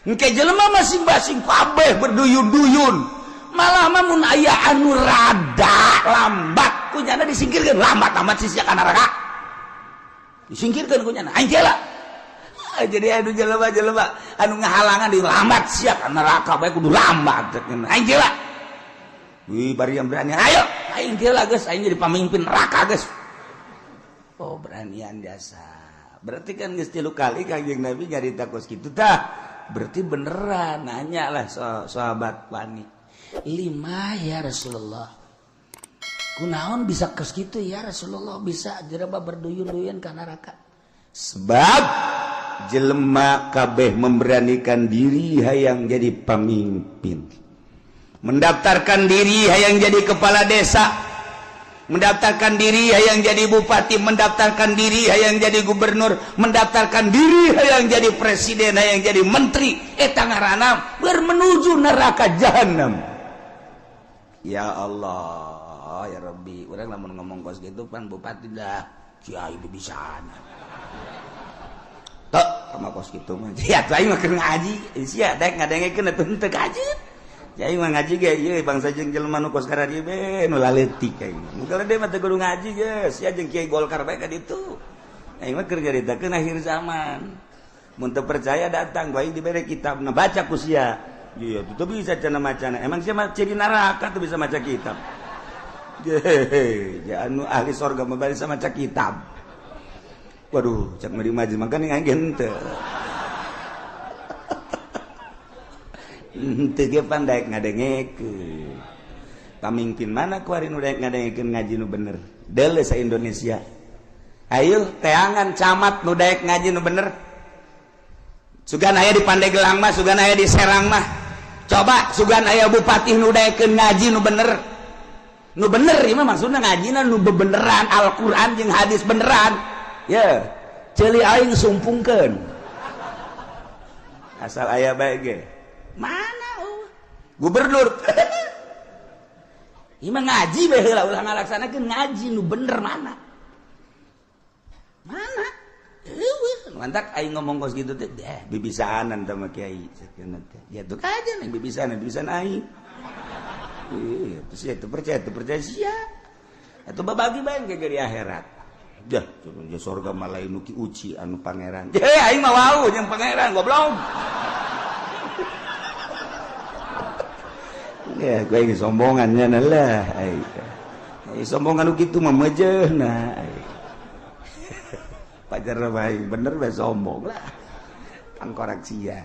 engke jelema masing-masing kabeh berduyun-duyun malah mun aya anu rada lambat kunyana disingkirkeun lambat amat sih ka neraka disingkirkeun kunyana aing lah jadi anu jelema anu ngahalangan di lambat sia ka neraka bae kudu lambat aing lah wih bari yang berani ayo aing lah geus aing jadi pamimpin neraka geus oh beranian biasa berarti kan geus 3 kali Kanjeng Nabi nyarita kos kitu tah berarti beneran nanya lah sahabat wani 5 ya Rasulullah kunaon bisa kos kitu ya Rasulullah bisa jereba berduyun-duyun ka neraka sebab jelema kabeh memberanikan diri hayang jadi pemimpin mendaftarkan diri hayang jadi kepala desa mendaftarkan diri hayang jadi bupati mendaftarkan diri hayang jadi gubernur mendaftarkan diri hayang jadi presiden hayang jadi menteri eta ngaranna menuju neraka jahanam ya Allah ya Rabbi urang lamun ngomong kos gitu pan bupati dah kiai bibisana tok sama kos gitu mah sia aing mah keur ngaji sia dek ngadengekeun atuh teu ngaji Jai mah ngaji ge ieu bangsa jeung jelema nu kos ka dieu be nu laletik aing. Mungkin dia mah teu kudu ngaji geus, sia jeung Kiai Golkar bae ka ditu. Aing mah keur nyaritakeun akhir zaman. Mun teu percaya datang bae dibere kitabna baca ku sia. Iya, teu bisa cenah macana. Emang sia mah ciri neraka teu bisa maca kitab. Ya anu ahli surga mah bisa maca kitab. Waduh, cak mari maju mangkana aing teu. Teu ge pandai ngadengekeun. Pamimpin mana kuari nu daek ngadengekeun ngaji nu bener? Deuleu sa Indonesia. Ayo teangan camat nu daek ngaji nu bener. Sugan aya di Pandeglang mah, sugan aya di Serang mah. Coba sugan aya bupati nu daekeun ngaji nu bener. Nu bener ieu mah maksudna ngajina nu bebeneran Al-Qur'an jeung hadis beneran. Ya, ceuli aing sumpungkeun. Asal aya bae ge. Mana gubernur ieu mah ngaji bae heula ulah ngalaksanakeun ngaji nu bener mana eueuh mantak aing ngomong kos kitu teh bibisaanan teh mah kiai sakeuna teh ya tuh aja nih bibisaanan aing terus ya percaya sia atuh babagi bae ke di akhirat dah surga mah lain nu ki uci anu pangeran aing mah wau jeung pangeran goblok. Ya, gue ini sombongannya lah. Sombongan gitu mah mejehna. Pajar baik bener bae sombong lah. Tangkorak sia.